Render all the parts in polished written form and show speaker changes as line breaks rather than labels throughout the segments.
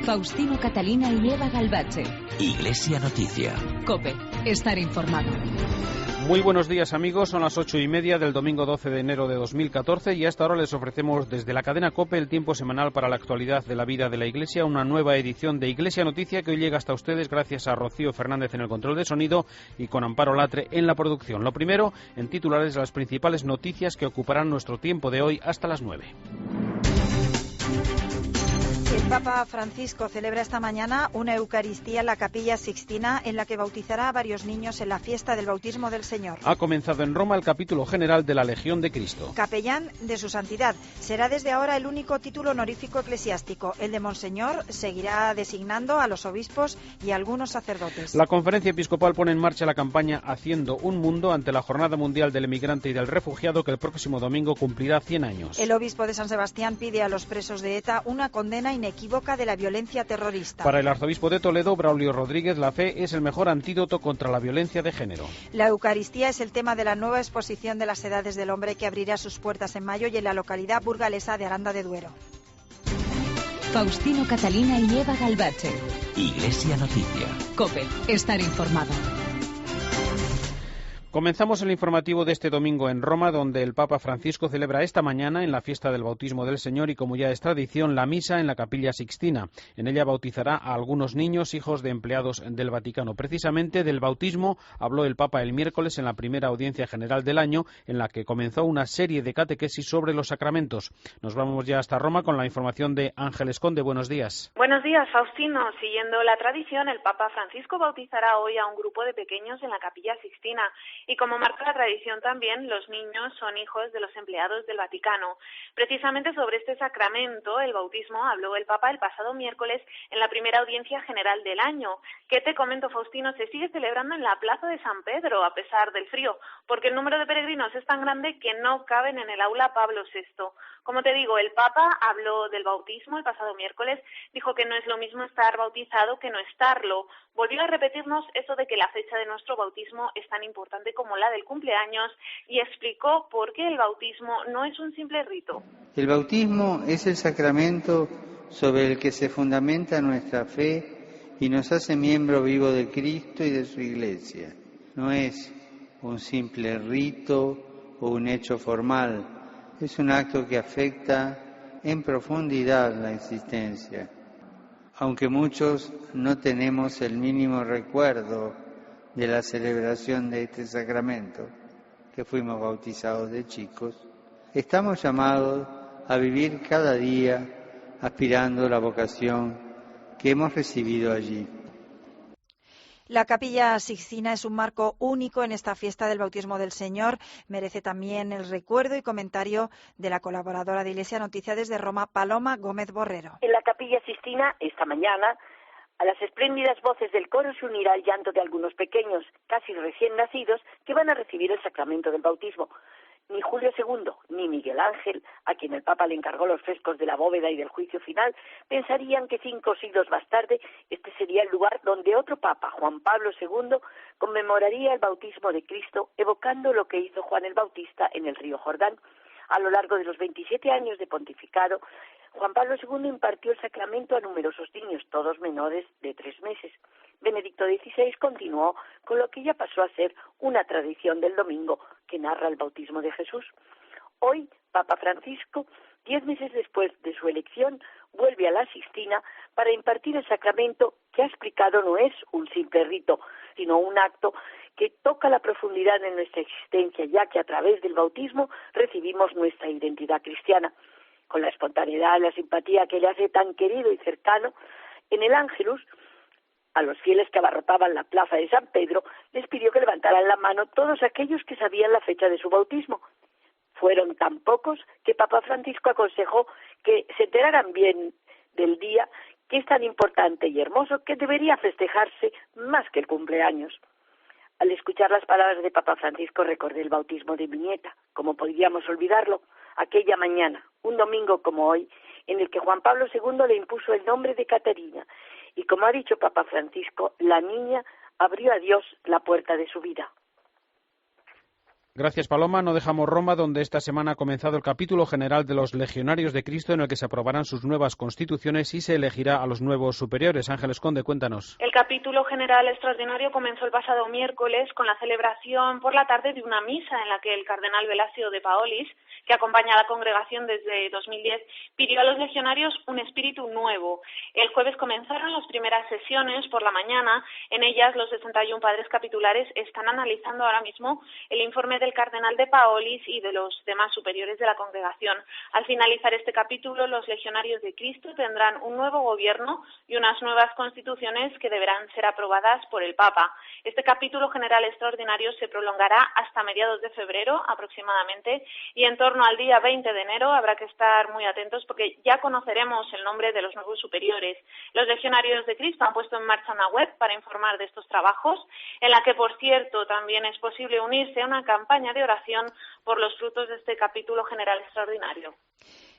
Faustino Catalina y Eva Galbache.
Iglesia Noticia.
COPE. Estar informado.
Muy buenos días, amigos. Son las 8:30 del domingo 12 de enero de 2014 y hasta ahora les ofrecemos desde la cadena COPE el tiempo semanal para la actualidad de la vida de la Iglesia, una nueva edición de Iglesia Noticia que hoy llega hasta ustedes gracias a Rocío Fernández en el control de sonido y con Amparo Latre en la producción. Lo primero, en titulares, las principales noticias que ocuparán nuestro tiempo de hoy hasta las 9.
El Papa Francisco celebra esta mañana una Eucaristía en la Capilla Sixtina en la que bautizará a varios niños en la fiesta del bautismo del Señor.
Ha comenzado en Roma el capítulo general de la Legión de Cristo.
Capellán de su santidad. Será desde ahora el único título honorífico eclesiástico. El de Monseñor seguirá designando a los obispos y a algunos sacerdotes.
La Conferencia Episcopal pone en marcha la campaña Haciendo un Mundo ante la Jornada Mundial del Emigrante y del Refugiado que el próximo domingo cumplirá 100 años.
El obispo de San Sebastián pide a los presos de ETA una condena inequívoca de la violencia terrorista.
Para el arzobispo de Toledo, Braulio Rodríguez, la fe es el mejor antídoto contra la violencia de género.
La Eucaristía es el tema de la nueva exposición de las edades del hombre que abrirá sus puertas en mayo y en la localidad burgalesa de Aranda de Duero.
Faustino Catalina y Eva Galbache.
Iglesia Noticia.
COPE. Estar informado.
Comenzamos el informativo de este domingo en Roma, donde el Papa Francisco celebra esta mañana, en la fiesta del bautismo del Señor y como ya es tradición, la misa en la Capilla Sixtina. En ella bautizará a algunos niños, hijos de empleados del Vaticano. Precisamente del bautismo habló el Papa el miércoles en la primera audiencia general del año, en la que comenzó una serie de catequesis sobre los sacramentos. Nos vamos ya hasta Roma con la información de Ángeles Conde. Buenos días.
Buenos días, Faustino. Siguiendo la tradición, el Papa Francisco bautizará hoy a un grupo de pequeños en la Capilla Sixtina. Y como marca la tradición también, los niños son hijos de los empleados del Vaticano. Precisamente sobre este sacramento, el bautismo, habló el Papa el pasado miércoles en la primera audiencia general del año. ¿Qué te comento, Faustino? Se sigue celebrando en la Plaza de San Pedro, a pesar del frío, porque el número de peregrinos es tan grande que no caben en el aula Pablo VI. Como te digo, el Papa habló del bautismo el pasado miércoles, dijo que no es lo mismo estar bautizado que no estarlo. Volvió a repetirnos eso de que la fecha de nuestro bautismo es tan importante como la del cumpleaños y explicó por qué el bautismo no es un simple rito.
El bautismo es el sacramento sobre el que se fundamenta nuestra fe y nos hace miembro vivo de Cristo y de su Iglesia. No es un simple rito o un hecho formal, es un acto que afecta en profundidad la existencia. Aunque muchos no tenemos el mínimo recuerdo de la celebración de este sacramento, que fuimos bautizados de chicos, estamos llamados a vivir cada día aspirando a la vocación que hemos recibido allí.
La Capilla Sixtina es un marco único en esta fiesta del bautismo del Señor. Merece también el recuerdo y comentario de la colaboradora de Iglesia Noticia desde Roma, Paloma Gómez Borrero.
En la Capilla Sixtina, esta mañana, a las espléndidas voces del coro se unirá el llanto de algunos pequeños, casi recién nacidos, que van a recibir el sacramento del bautismo. Ni Julio II, ni Miguel Ángel, a quien el Papa le encargó los frescos de la bóveda y del juicio final, pensarían que 5 siglos más tarde este sería el lugar donde otro Papa, Juan Pablo II, conmemoraría el bautismo de Cristo, evocando lo que hizo Juan el Bautista en el río Jordán. A lo largo de los 27 años de pontificado, Juan Pablo II impartió el sacramento a numerosos niños, todos menores de 3 meses. Benedicto XVI continuó con lo que ya pasó a ser una tradición del domingo que narra el bautismo de Jesús. Hoy, Papa Francisco, 10 meses después de su elección, vuelve a la Sixtina para impartir el sacramento que ha explicado no es un simple rito, sino un acto que toca la profundidad de nuestra existencia, ya que a través del bautismo recibimos nuestra identidad cristiana. Con la espontaneidad y la simpatía que le hace tan querido y cercano, en el Ángelus, a los fieles que abarrotaban la plaza de San Pedro, les pidió que levantaran la mano todos aquellos que sabían la fecha de su bautismo. Fueron tan pocos que Papa Francisco aconsejó que se enteraran bien del día, que es tan importante y hermoso que debería festejarse más que el cumpleaños. Al escuchar las palabras de Papa Francisco recordé el bautismo de mi nieta. ¿Cómo podríamos olvidarlo? Aquella mañana, un domingo como hoy, en el que Juan Pablo II le impuso el nombre de Caterina. Y como ha dicho Papa Francisco, la niña abrió a Dios la puerta de su vida.
Gracias, Paloma. No dejamos Roma, donde esta semana ha comenzado el capítulo general de los Legionarios de Cristo, en el que se aprobarán sus nuevas constituciones y se elegirá a los nuevos superiores. Ángeles Conde, cuéntanos.
El capítulo general extraordinario comenzó el pasado miércoles con la celebración por la tarde de una misa en la que el cardenal Velasio de Paolis, que acompaña a la congregación desde 2010, pidió a los legionarios un espíritu nuevo. El jueves comenzaron las primeras sesiones por la mañana. En ellas, los 61 padres capitulares están analizando ahora mismo el informe del cardenal de Paolis y de los demás superiores de la congregación. Al finalizar este capítulo, los legionarios de Cristo tendrán un nuevo gobierno y unas nuevas constituciones que deberán ser aprobadas por el Papa. Este capítulo general extraordinario se prolongará hasta mediados de febrero aproximadamente, y en torno al día 20 de enero habrá que estar muy atentos porque ya conoceremos el nombre de los nuevos superiores. Los legionarios de Cristo han puesto en marcha una web para informar de estos trabajos, en la que, por cierto, también es posible unirse a una campaña de oración por los frutos de este capítulo general extraordinario.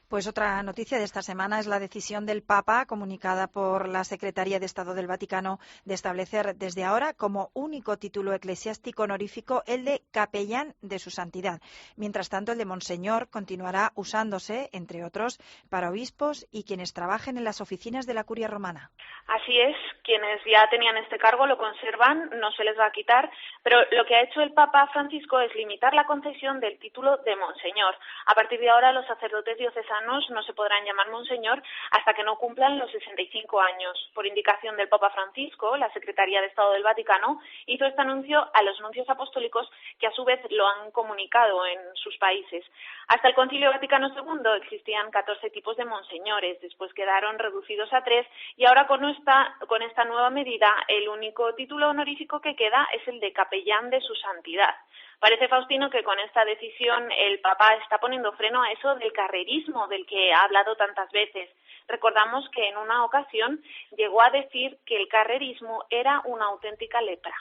Pues otra noticia de esta semana es la decisión del Papa, comunicada por la Secretaría de Estado del Vaticano, de establecer desde ahora como único título eclesiástico honorífico el de capellán de su santidad. Mientras tanto, el de monseñor continuará usándose, entre otros, para obispos y quienes trabajen en las oficinas de la Curia Romana.
Así es, quienes ya tenían este cargo lo conservan, no se les va a quitar, pero lo que ha hecho el Papa Francisco es limitar la concesión del título de monseñor. A partir de ahora, los sacerdotes diocesanos no se podrán llamar monseñor hasta que no cumplan los 65 años. Por indicación del Papa Francisco, la Secretaría de Estado del Vaticano hizo este anuncio a los nuncios apostólicos, que a su vez lo han comunicado en sus países. Hasta el Concilio Vaticano II existían 14 tipos de monseñores, después quedaron reducidos a 3 y ahora con esta nueva medida el único título honorífico que queda es el de capellán de su santidad. Parece, Faustino, que con esta decisión el Papa está poniendo freno a eso del carrerismo del que ha hablado tantas veces. Recordamos que en una ocasión llegó a decir que el carrerismo era una auténtica lepra.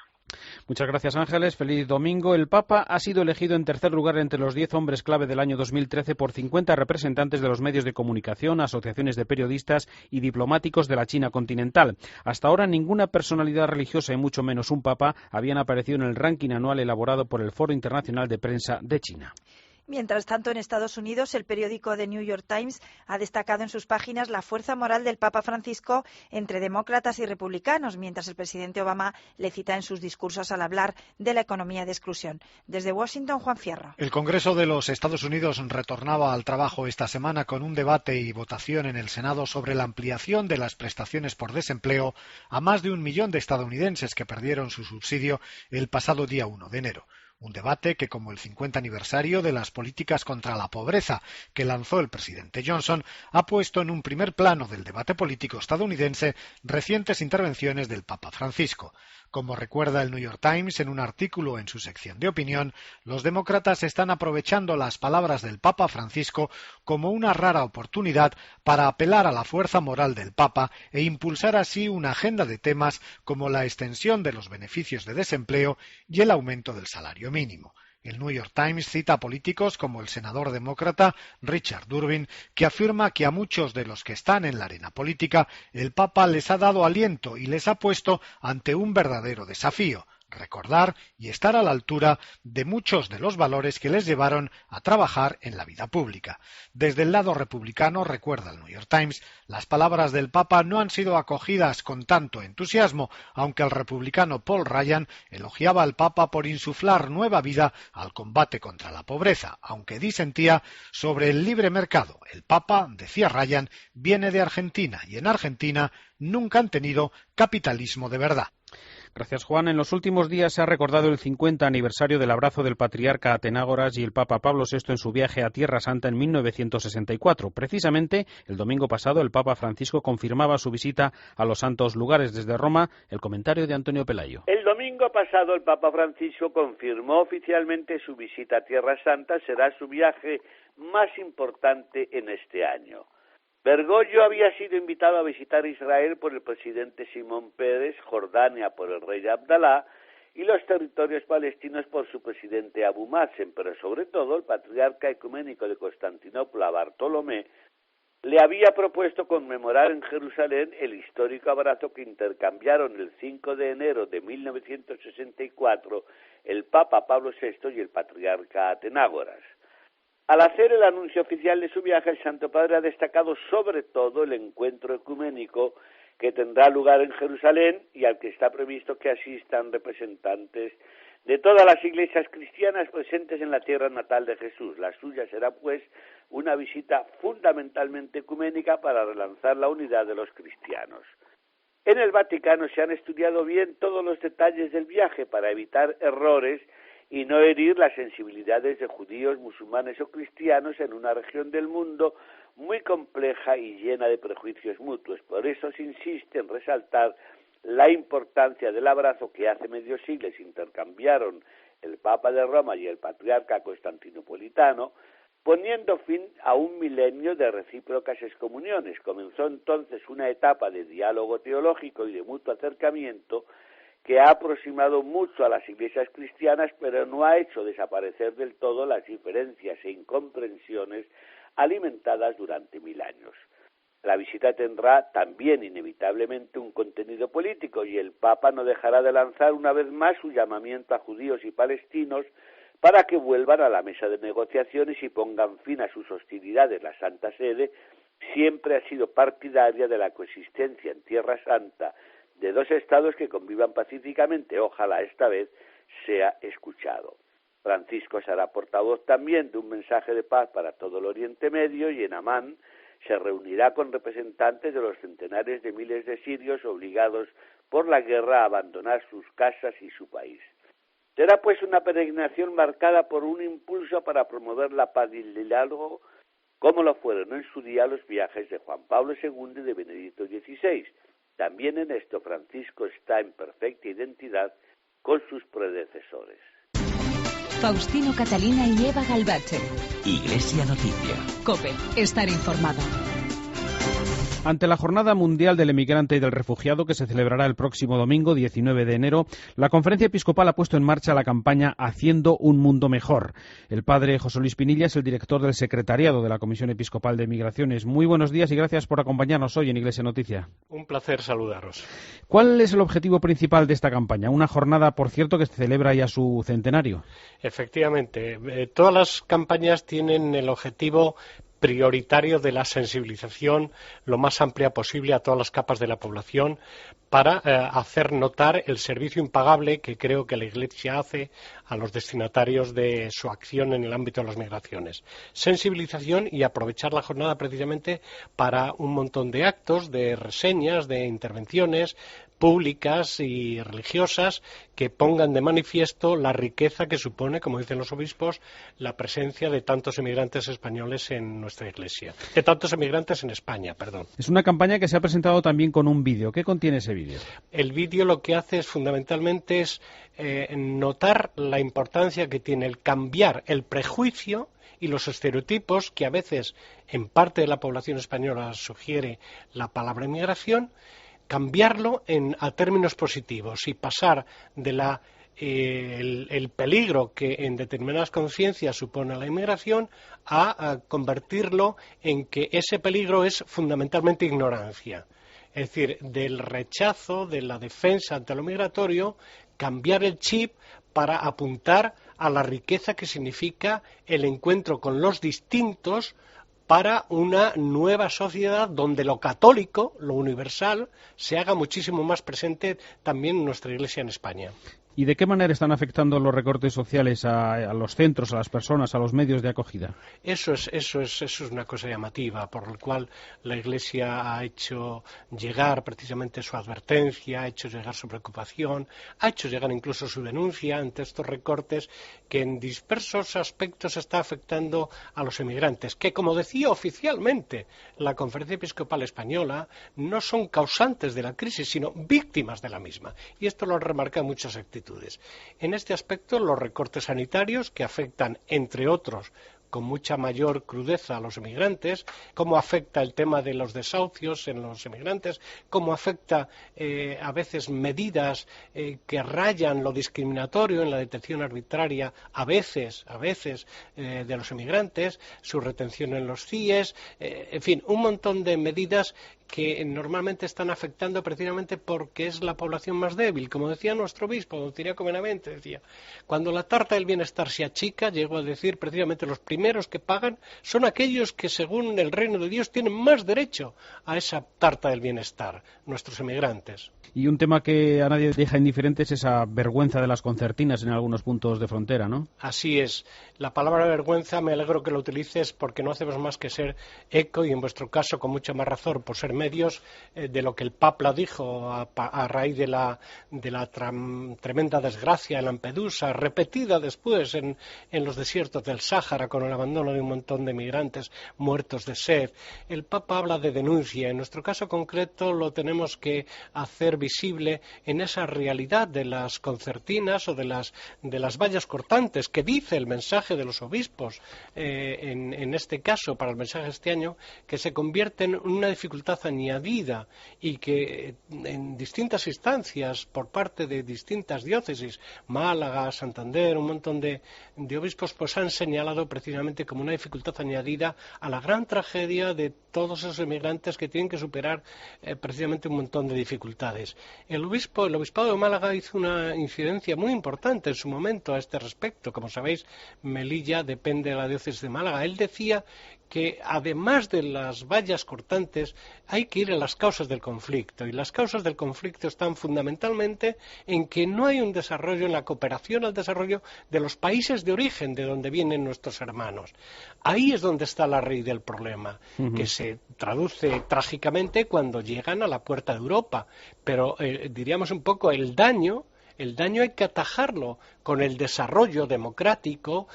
Muchas gracias, Ángeles. Feliz domingo. El Papa ha sido elegido en tercer lugar entre los 10 hombres clave del año 2013 por 50 representantes de los medios de comunicación, asociaciones de periodistas y diplomáticos de la China continental. Hasta ahora ninguna personalidad religiosa y mucho menos un Papa habían aparecido en el ranking anual elaborado por el Foro Internacional de Prensa de China.
Mientras tanto, en Estados Unidos, el periódico The New York Times ha destacado en sus páginas la fuerza moral del Papa Francisco entre demócratas y republicanos, mientras el presidente Obama le cita en sus discursos al hablar de la economía de exclusión. Desde Washington, Juan Fierro.
El Congreso de los Estados Unidos retornaba al trabajo esta semana con un debate y votación en el Senado sobre la ampliación de las prestaciones por desempleo a más de 1 millón de estadounidenses que perdieron su subsidio el pasado día 1 de enero. Un debate que, como el 50 aniversario de las políticas contra la pobreza que lanzó el presidente Johnson, ha puesto en un primer plano del debate político estadounidense recientes intervenciones del Papa Francisco. Como recuerda el New York Times en un artículo en su sección de opinión, los demócratas están aprovechando las palabras del Papa Francisco como una rara oportunidad para apelar a la fuerza moral del Papa e impulsar así una agenda de temas como la extensión de los beneficios de desempleo y el aumento del salario mínimo. El New York Times cita a políticos como el senador demócrata Richard Durbin, que afirma que a muchos de los que están en la arena política el Papa les ha dado aliento y les ha puesto ante un verdadero desafío: recordar y estar a la altura de muchos de los valores que les llevaron a trabajar en la vida pública. Desde el lado republicano, recuerda el New York Times, las palabras del Papa no han sido acogidas con tanto entusiasmo, aunque el republicano Paul Ryan elogiaba al Papa por insuflar nueva vida al combate contra la pobreza, aunque disentía sobre el libre mercado. El Papa, decía Ryan, viene de Argentina y en Argentina nunca han tenido capitalismo de verdad.
Gracias, Juan. En los últimos días se ha recordado el 50 aniversario del abrazo del patriarca Atenágoras y el Papa Pablo VI en su viaje a Tierra Santa en 1964. Precisamente, el domingo pasado, el Papa Francisco confirmaba su visita a los santos lugares. Desde Roma, el comentario de Antonio Pelayo.
El domingo pasado, el Papa Francisco confirmó oficialmente su visita a Tierra Santa. Será su viaje más importante en este año. Bergoglio había sido invitado a visitar Israel por el presidente Simón Peres, Jordania por el rey Abdalá y los territorios palestinos por su presidente Abu Mazen, pero sobre todo el patriarca ecuménico de Constantinopla, Bartolomé, le había propuesto conmemorar en Jerusalén el histórico abrazo que intercambiaron el 5 de enero de 1964 el Papa Pablo VI y el Patriarca Atenágoras. Al hacer el anuncio oficial de su viaje, el Santo Padre ha destacado sobre todo el encuentro ecuménico que tendrá lugar en Jerusalén y al que está previsto que asistan representantes de todas las iglesias cristianas presentes en la tierra natal de Jesús. La suya será, pues, una visita fundamentalmente ecuménica para relanzar la unidad de los cristianos. En el Vaticano se han estudiado bien todos los detalles del viaje para evitar errores y no herir las sensibilidades de judíos, musulmanes o cristianos en una región del mundo muy compleja y llena de prejuicios mutuos. Por eso se insiste en resaltar la importancia del abrazo que hace medio siglo se intercambiaron el Papa de Roma y el Patriarca Constantinopolitano, poniendo fin a un milenio de recíprocas excomuniones. Comenzó entonces una etapa de diálogo teológico y de mutuo acercamiento que ha aproximado mucho a las iglesias cristianas, pero no ha hecho desaparecer del todo las diferencias e incomprensiones alimentadas durante 1000 años. La visita tendrá también inevitablemente un contenido político y el Papa no dejará de lanzar una vez más su llamamiento a judíos y palestinos para que vuelvan a la mesa de negociaciones y pongan fin a sus hostilidades. La Santa Sede siempre ha sido partidaria de la coexistencia en Tierra Santa de dos estados que convivan pacíficamente. Ojalá esta vez sea escuchado. Francisco será portavoz también de un mensaje de paz para todo el Oriente Medio y en Amán se reunirá con representantes de los centenares de miles de sirios obligados por la guerra a abandonar sus casas y su país. Será pues una peregrinación marcada por un impulso para promover la paz y el diálogo, como lo fueron en su día los viajes de Juan Pablo II y de Benedicto XVI. También en esto Francisco está en perfecta identidad con sus predecesores.
Faustino Catalina y Eva Galbache.
Iglesia Noticia.
COPE. Estar informado.
Ante la Jornada Mundial del Emigrante y del Refugiado, que se celebrará el próximo domingo, 19 de enero, la Conferencia Episcopal ha puesto en marcha la campaña Haciendo un Mundo Mejor. El padre José Luis Pinilla es el director del secretariado de la Comisión Episcopal de Migraciones. Muy buenos días y gracias por acompañarnos hoy en Iglesia Noticia.
Un placer saludaros.
¿Cuál es el objetivo principal de esta campaña? Una jornada, por cierto, que se celebra ya su centenario.
Efectivamente, todas las campañas tienen el objetivo prioritario de la sensibilización lo más amplia posible a todas las capas de la población para hacer notar el servicio impagable que creo que la Iglesia hace a los destinatarios de su acción en el ámbito de las migraciones. Sensibilización y aprovechar la jornada precisamente para un montón de actos, de reseñas, de intervenciones públicas y religiosas que pongan de manifiesto la riqueza que supone, como dicen los obispos, la presencia de tantos emigrantes españoles en nuestra Iglesia. De tantos emigrantes en España, perdón.
Es una campaña que se ha presentado también con un vídeo. ¿Qué contiene ese vídeo?
El vídeo lo que hace fundamentalmente es notar la importancia que tiene el cambiar el prejuicio y los estereotipos que a veces en parte de la población española sugiere la palabra inmigración, cambiarlo a términos positivos y pasar de el peligro que en determinadas conciencias supone la inmigración a convertirlo en que ese peligro es fundamentalmente ignorancia. Es decir, del rechazo, de la defensa ante lo migratorio, cambiar el chip para apuntar a la riqueza que significa el encuentro con los distintos para una nueva sociedad donde lo católico, lo universal, se haga muchísimo más presente también en nuestra Iglesia en España.
¿Y de qué manera están afectando los recortes sociales a los centros, a las personas, a los medios de acogida?
Eso es una cosa llamativa, por lo cual la Iglesia ha hecho llegar precisamente su advertencia, ha hecho llegar su preocupación, ha hecho llegar incluso su denuncia ante estos recortes que en dispersos aspectos está afectando a los emigrantes, que, como decía oficialmente la Conferencia Episcopal Española, no son causantes de la crisis, sino víctimas de la misma. Y esto lo han remarcado muchas actitudes. En este aspecto, los recortes sanitarios, que afectan, entre otros, con mucha mayor crudeza a los emigrantes, cómo afecta el tema de los desahucios en los emigrantes, cómo afecta a veces medidas que rayan lo discriminatorio en la detención arbitraria, a veces de los emigrantes, su retención en los CIES, en fin, un montón de medidas que normalmente están afectando precisamente porque es la población más débil. Como decía nuestro obispo, don Ciriaco Benavente, decía, cuando la tarta del bienestar se achica, llegó a decir precisamente los primeros que pagan son aquellos que según el reino de Dios tienen más derecho a esa tarta del bienestar, nuestros emigrantes.
Y un tema que a nadie deja indiferente es esa vergüenza de las concertinas en algunos puntos de frontera, ¿no?
Así es. La palabra vergüenza me alegro que lo utilices porque no hacemos más que ser eco, y en vuestro caso con mucha más razón por ser medios, de lo que el Papa dijo a raíz de la tremenda desgracia en Lampedusa, repetida después en los desiertos del Sáhara con el abandono de un montón de migrantes muertos de sed. El Papa habla de denuncia. En nuestro caso concreto lo tenemos que hacer visible en esa realidad de las concertinas o de las vallas cortantes que dice el mensaje de los obispos, en este caso para el mensaje de este año, que se convierten en una dificultad añadida y que en distintas instancias por parte de distintas diócesis, Málaga, Santander, un montón de obispos pues han señalado precisamente como una dificultad añadida a la gran tragedia de todos esos emigrantes que tienen que superar precisamente un montón de dificultades. El obispado de Málaga hizo una incidencia muy importante en su momento a este respecto. Como sabéis, Melilla depende de la diócesis de Málaga. Él decía que además de las vallas cortantes hay que ir a las causas del conflicto, y las causas del conflicto están fundamentalmente en que no hay un desarrollo en la cooperación al desarrollo de los países de origen de donde vienen nuestros hermanos. Ahí es donde está la raíz del problema, que se traduce trágicamente cuando llegan a la puerta de Europa, pero diríamos un poco el daño hay que atajarlo con el desarrollo democrático,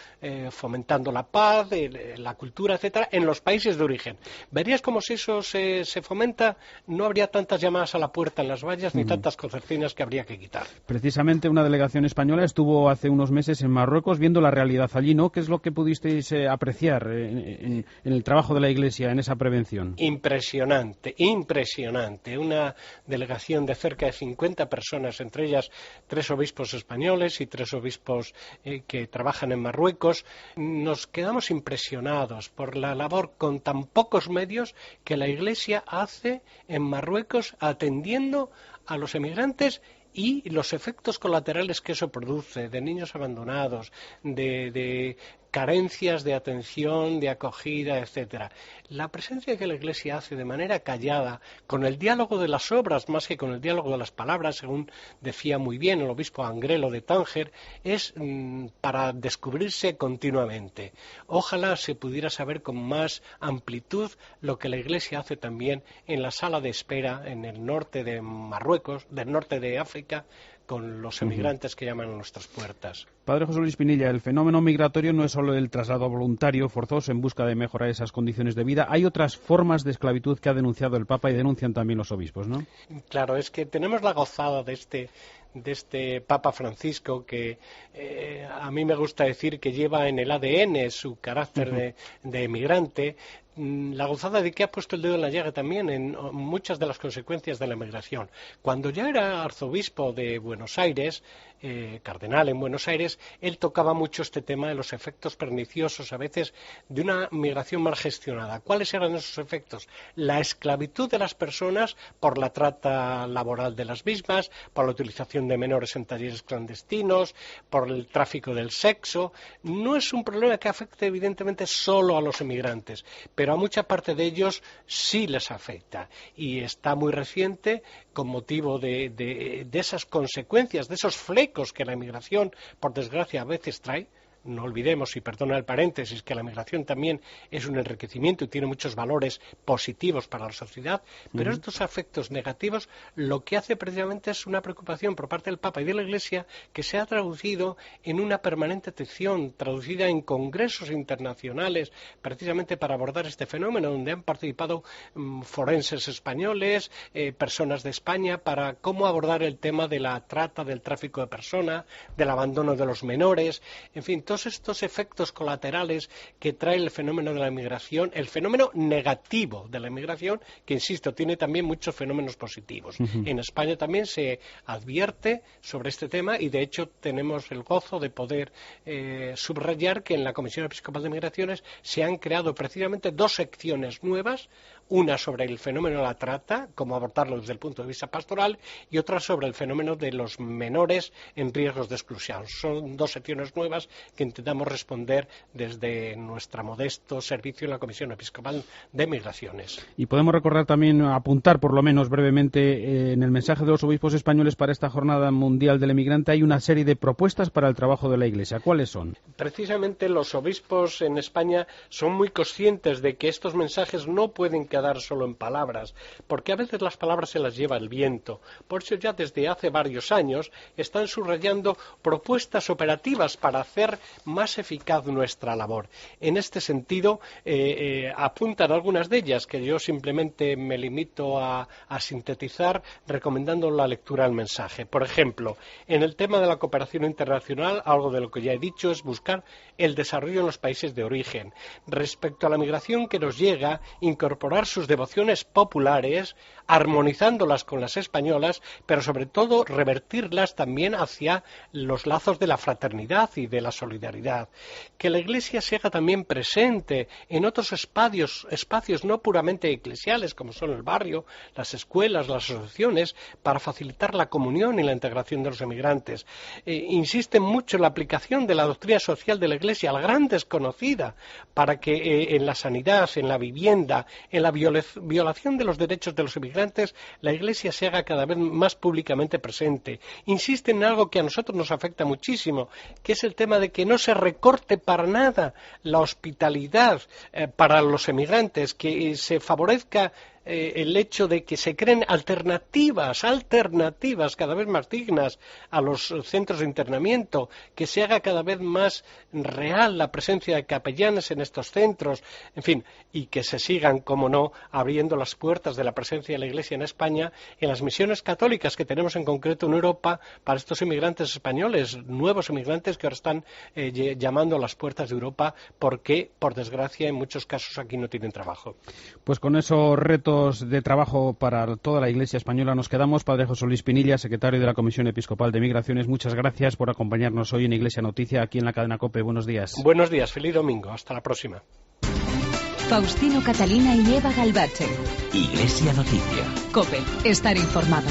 fomentando la paz, la cultura, etcétera, en los países de origen. Verías como si eso se fomenta, no habría tantas llamadas a la puerta en las vallas ni tantas concertinas que habría que quitar.
Precisamente una delegación española estuvo hace unos meses en Marruecos viendo la realidad allí, ¿no? ¿Qué es lo que pudisteis apreciar en el trabajo de la Iglesia en esa prevención?
Impresionante. Una delegación de cerca de 50 personas, entre ellas 3 obispos españoles y 3 obispos que trabajan en Marruecos. Nos quedamos impresionados por la labor con tan pocos medios que la Iglesia hace en Marruecos atendiendo a los emigrantes y los efectos colaterales que eso produce, de niños abandonados, de carencias de atención, de acogida, etcétera. La presencia que la Iglesia hace de manera callada, con el diálogo de las obras más que con el diálogo de las palabras, según decía muy bien el obispo Angrelo de Tánger, es para descubrirse continuamente. Ojalá se pudiera saber con más amplitud lo que la Iglesia hace también en la sala de espera en el norte de Marruecos, del norte de África, con los emigrantes que llaman a nuestras puertas.
Padre José Luis Pinilla, el fenómeno migratorio no es solo el traslado voluntario forzoso en busca de mejorar esas condiciones de vida. Hay otras formas de esclavitud que ha denunciado el Papa y denuncian también los obispos, ¿no? Claro,
es que tenemos la gozada de este Papa Francisco que a mí me gusta decir que lleva en el ADN su carácter de emigrante, la gozada de que ha puesto el dedo en la llaga también en muchas de las consecuencias de la emigración. Cuando ya era arzobispo de Buenos Aires, cardenal en Buenos Aires, él tocaba mucho este tema de los efectos perniciosos a veces de una migración mal gestionada. ¿Cuáles eran esos efectos? La esclavitud de las personas por la trata laboral de las mismas, por la utilización de menores en talleres clandestinos, por el tráfico del sexo. No es un problema que afecte evidentemente solo a los emigrantes, pero a mucha parte de ellos sí les afecta, y está muy reciente con motivo de esas consecuencias, de esos flecos que la inmigración, por desgracia, a veces trae. No olvidemos, y perdona el paréntesis, que la migración también es un enriquecimiento y tiene muchos valores positivos para la sociedad, pero estos efectos negativos lo que hace precisamente es una preocupación por parte del Papa y de la Iglesia que se ha traducido en una permanente atención, traducida en congresos internacionales precisamente para abordar este fenómeno, donde han participado forenses españoles, personas de España, para cómo abordar el tema de la trata, del tráfico de personas, del abandono de los menores, en fin, todos estos efectos colaterales que trae el fenómeno de la inmigración, el fenómeno negativo de la inmigración, que insisto, tiene también muchos fenómenos positivos. En España también se advierte sobre este tema y de hecho tenemos el gozo de poder subrayar que en la Comisión Episcopal de Migraciones se han creado precisamente 2 secciones nuevas, una sobre el fenómeno de la trata, cómo abordarlo desde el punto de vista pastoral, y otra sobre el fenómeno de los menores en riesgos de exclusión. Son 2 secciones nuevas que intentamos responder desde nuestro modesto servicio en la Comisión Episcopal de Migraciones.
Y podemos recordar también, apuntar por lo menos brevemente, en el mensaje de los obispos españoles para esta Jornada Mundial del Emigrante hay una serie de propuestas para el trabajo de la Iglesia. ¿Cuáles son?
Precisamente los obispos en España son muy conscientes de que estos mensajes no pueden quedar solo en palabras, porque a veces las palabras se las lleva el viento. Por eso ya desde hace varios años están subrayando propuestas operativas para hacer más eficaz nuestra labor. En este sentido, apuntan algunas de ellas que yo simplemente me limito a sintetizar recomendando la lectura del mensaje. Por ejemplo, en el tema de la cooperación internacional, algo de lo que ya he dicho es buscar el desarrollo en los países de origen. Respecto a la migración que nos llega, incorporar sus devociones populares, armonizándolas con las españolas, pero sobre todo revertirlas también hacia los lazos de la fraternidad y de la solidaridad. Que la Iglesia se haga también presente en otros espacios no puramente eclesiales, como son el barrio, las escuelas, las asociaciones, para facilitar la comunión y la integración de los emigrantes. Insisten mucho en la aplicación de la doctrina social de la Iglesia, la gran desconocida, para que en la sanidad, en la vivienda, en la violación de los derechos de los inmigrantes, la Iglesia se haga cada vez más públicamente presente. Insiste en algo que a nosotros nos afecta muchísimo, que es el tema de que no se recorte para nada la hospitalidad para los emigrantes, que se favorezca el hecho de que se creen alternativas cada vez más dignas a los centros de internamiento, que se haga cada vez más real la presencia de capellanes en estos centros, en fin, y que se sigan, como no, abriendo las puertas de la presencia de la Iglesia en España, en las misiones católicas que tenemos en concreto en Europa para estos inmigrantes españoles, nuevos inmigrantes que ahora están llamando a las puertas de Europa porque, por desgracia, en muchos casos aquí no tienen trabajo.
Pues con esos retos de trabajo para toda la Iglesia española nos quedamos. Padre José Luis Pinilla, secretario de la Comisión Episcopal de Migraciones, muchas gracias por acompañarnos hoy en Iglesia Noticia, aquí en la cadena COPE. Buenos días.
Buenos días, feliz domingo, hasta la próxima.
Faustino Catalina y Eva Galbache.
Iglesia Noticia.
COPE, estar informado.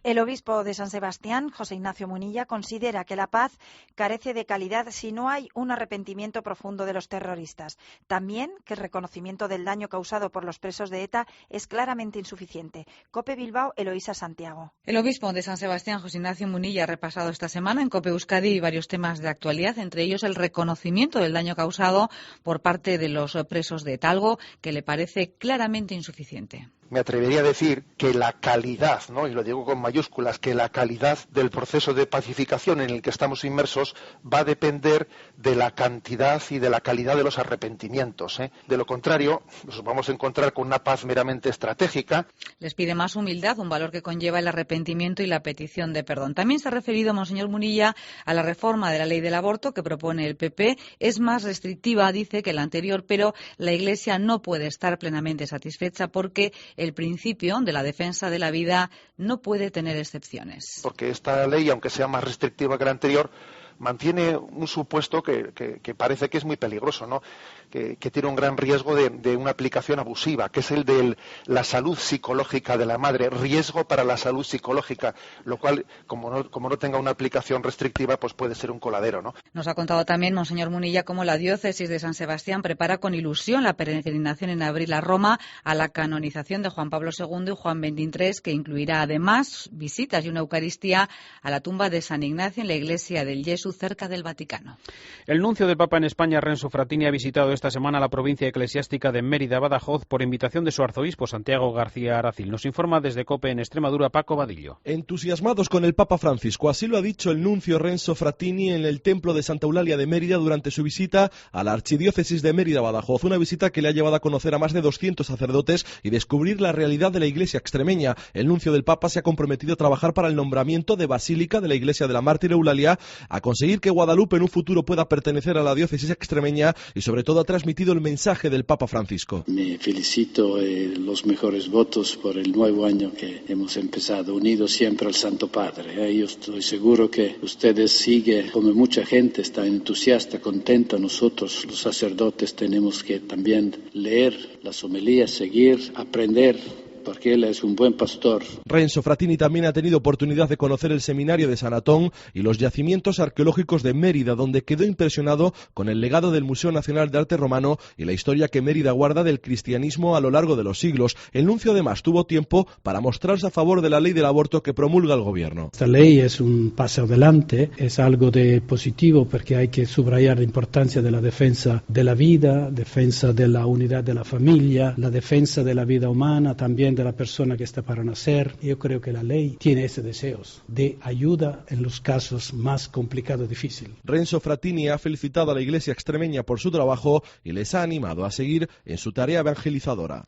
El obispo de San Sebastián, José Ignacio Munilla, considera que la paz carece de calidad si no hay un arrepentimiento profundo de los terroristas. También que el reconocimiento del daño causado por los presos de ETA es claramente insuficiente. COPE Bilbao, Eloísa Santiago.
El obispo de San Sebastián, José Ignacio Munilla, ha repasado esta semana en COPE Euskadi varios temas de actualidad, entre ellos el reconocimiento del daño causado por parte de los presos de ETA, algo que le parece claramente insuficiente.
Me atrevería a decir que la calidad, ¿no?, y lo digo con mayúsculas, que la calidad del proceso de pacificación en el que estamos inmersos va a depender de la cantidad y de la calidad de los arrepentimientos, ¿eh? De lo contrario, nos vamos a encontrar con una paz meramente estratégica.
Les pide más humildad, un valor que conlleva el arrepentimiento y la petición de perdón. También se ha referido Monseñor Munilla a la reforma de la ley del aborto que propone el PP. Es más restrictiva, dice, que la anterior, pero la Iglesia no puede estar plenamente satisfecha porque el principio de la defensa de la vida no puede tener excepciones.
Porque esta ley, aunque sea más restrictiva que la anterior, mantiene un supuesto que parece que es muy peligroso, ¿no? Que tiene un gran riesgo de una aplicación abusiva, que es el de la salud psicológica de la madre, riesgo para la salud psicológica, lo cual, como no tenga una aplicación restrictiva, pues puede ser un coladero, ¿no?
Nos ha contado también Monseñor Munilla cómo la diócesis de San Sebastián prepara con ilusión la peregrinación en abril a Roma a la canonización de Juan Pablo II y Juan XXIII, que incluirá además visitas y una Eucaristía a la tumba de San Ignacio en la iglesia del Jesús, cerca del Vaticano.
El nuncio del Papa en España, Renzo Frattini, ha visitado esta semana la provincia eclesiástica de Mérida, Badajoz, por invitación de su arzobispo Santiago García Aracil. Nos informa desde COPE en Extremadura, Paco Vadillo.
Entusiasmados con el Papa Francisco, así lo ha dicho el nuncio Renzo Frattini en el templo de Santa Eulalia de Mérida durante su visita a la archidiócesis de Mérida, Badajoz. Una visita que le ha llevado a conocer a más de 200 sacerdotes y descubrir la realidad de la iglesia extremeña. El nuncio del Papa se ha comprometido a trabajar para el nombramiento de basílica de la iglesia de la Mártir Eulalia, a conseguir conseguir que Guadalupe en un futuro pueda pertenecer a la diócesis extremeña y sobre todo ha transmitido el mensaje del Papa Francisco.
Me felicito los mejores votos por el nuevo año que hemos empezado, unidos siempre al Santo Padre. Yo estoy seguro que ustedes siguen, como mucha gente, está entusiasta, contenta. Nosotros, los sacerdotes, tenemos que también leer las homilías, seguir, aprender, porque él es un buen pastor.
Renzo Frattini también ha tenido oportunidad de conocer el seminario de San Antón y los yacimientos arqueológicos de Mérida, donde quedó impresionado con el legado del Museo Nacional de Arte Romano y la historia que Mérida guarda del cristianismo a lo largo de los siglos. El nuncio además tuvo tiempo para mostrarse a favor de la ley del aborto que promulga el gobierno.
Esta ley es un paso adelante, es algo de positivo porque hay que subrayar la importancia de la defensa de la vida, defensa de la unidad de la familia, la defensa de la vida humana, también de la persona que está para nacer. Yo creo que la ley tiene ese deseo de ayuda en los casos más complicados y difíciles.
Renzo Frattini ha felicitado a la Iglesia extremeña por su trabajo y les ha animado a seguir en su tarea evangelizadora.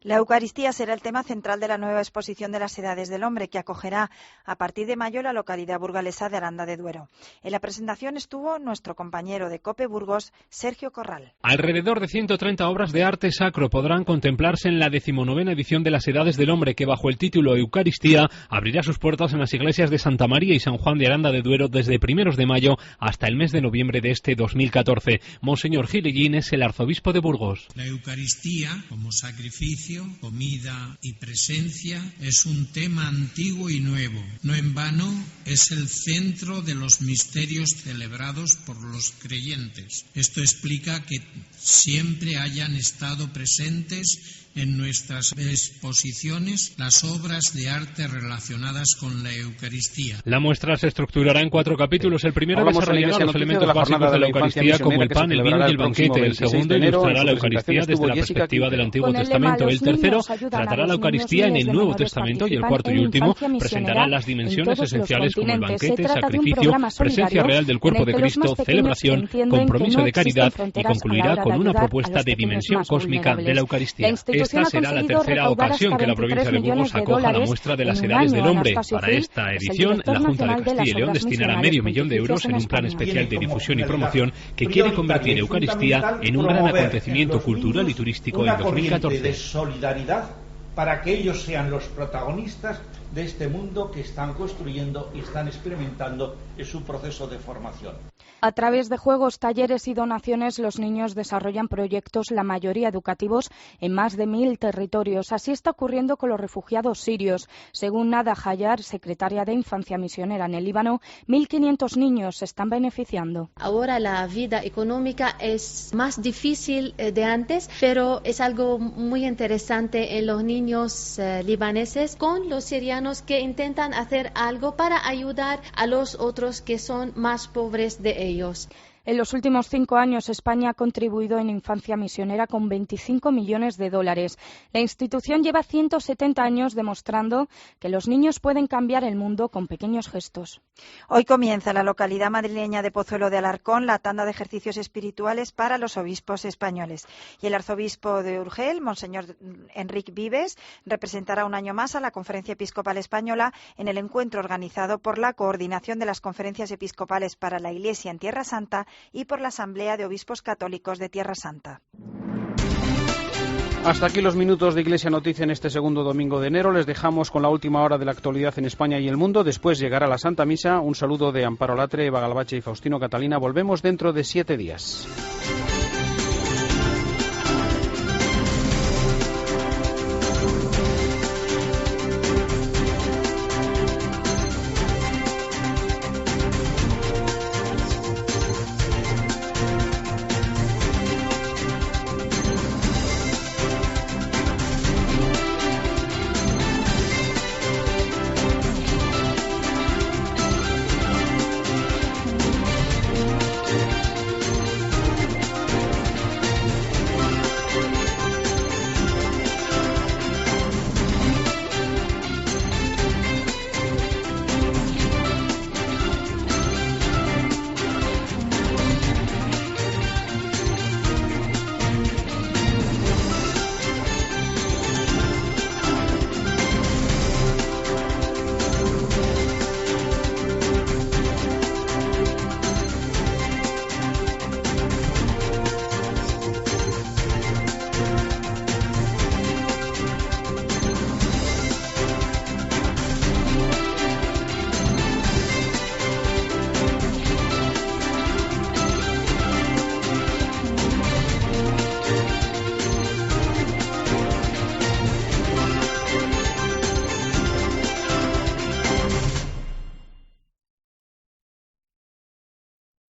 La Eucaristía será el tema central de la nueva exposición de las Edades del Hombre, que acogerá a partir de mayo la localidad burgalesa de Aranda de Duero. En la presentación estuvo nuestro compañero de COPE Burgos, Sergio Corral.
Alrededor de 130 obras de arte sacro podrán contemplarse en la 19ª edición de las Edades del Hombre, que bajo el título Eucaristía abrirá sus puertas en las iglesias de Santa María y San Juan de Aranda de Duero desde primeros de mayo hasta el mes de noviembre de este 2014. Monseñor Gilellín es el arzobispo de Burgos.
La Eucaristía, como sacrificio, comida y presencia, es un tema antiguo y nuevo. No en vano es el centro de los misterios celebrados por los creyentes. Esto explica que siempre hayan estado presentes en nuestras exposiciones las obras de arte relacionadas con la Eucaristía.
La muestra se estructurará en 4 capítulos. El primero desarrollará los elementos básicos de la Eucaristía, como el pan, el vino y el banquete. El segundo ilustrará la Eucaristía desde la perspectiva del Antiguo Testamento. El tercero tratará la Eucaristía en el Nuevo Testamento. Y el cuarto y último presentará las dimensiones esenciales como el banquete, sacrificio, presencia real del cuerpo de Cristo, celebración, compromiso de caridad y concluirá con una propuesta de dimensión cósmica de la Eucaristía. Esta será la tercera ocasión que la provincia de Burgos acoja la muestra de las Edades del Hombre. Para esta edición, la Junta de Castilla y León destinará $500,000 de euros en un plan especial de difusión y promoción que quiere convertir Eucaristía en un gran acontecimiento cultural y turístico en 2014.
De solidaridad para que ellos sean los protagonistas de este mundo que están construyendo y están experimentando en su proceso de formación.
A través de juegos, talleres y donaciones, los niños desarrollan proyectos, la mayoría educativos, en más de 1000 territorios. Así está ocurriendo con los refugiados sirios. Según Nada Hayar, secretaria de Infancia Misionera en el Líbano, 1500 niños se están beneficiando.
Ahora la vida económica es más difícil de antes, pero es algo muy interesante en los niños libaneses con los sirianos que intentan hacer algo para ayudar a los otros que son más pobres de ellos.
En los últimos 5 años, España ha contribuido en Infancia Misionera con $25 millones. La institución lleva 170 años demostrando que los niños pueden cambiar el mundo con pequeños gestos.
Hoy comienza en la localidad madrileña de Pozuelo de Alarcón la tanda de ejercicios espirituales para los obispos españoles. Y el arzobispo de Urgel, Monseñor Enrique Vives, representará un año más a la Conferencia Episcopal Española en el encuentro organizado por la Coordinación de las Conferencias Episcopales para la Iglesia en Tierra Santa y por la Asamblea de Obispos Católicos de Tierra Santa.
Hasta aquí los minutos de Iglesia Noticia en este segundo domingo de enero. Les dejamos con la última hora de la actualidad en España y el mundo. Después llegará la Santa Misa. Un saludo de Amparo Latre, Eva Galbache y Faustino Catalina. Volvemos dentro de 7 días.